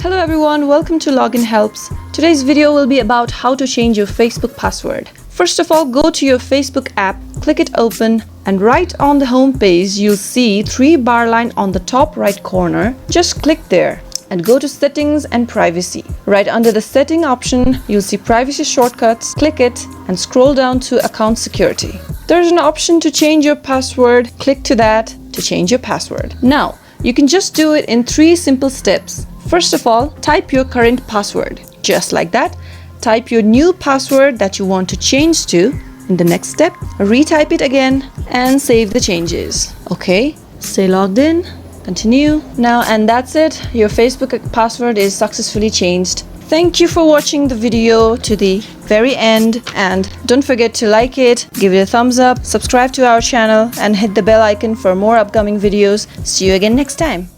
Hello everyone, welcome to Login Helps. Today's video will be about how to change your Facebook password. First of all, go to your Facebook app, click it open, and right on the home page you'll see 3-bar line on the top right corner. Just click there and go to Settings and Privacy. Right under the Setting option, you'll see Privacy Shortcuts. Click it and scroll down to Account Security. There's an option to change your password. Click to that to change your password. Now, you can just do it in 3 simple steps. First of all, type your current password. Just like that, type your new password that you want to change to. In the next step, retype it again and save the changes. Okay, stay logged in. Continue. Now, and that's it. Your Facebook password is successfully changed. Thank you for watching the video to the very end, and don't forget to like it, give it a thumbs up, subscribe to our channel and hit the bell icon for more upcoming videos. See you again next time.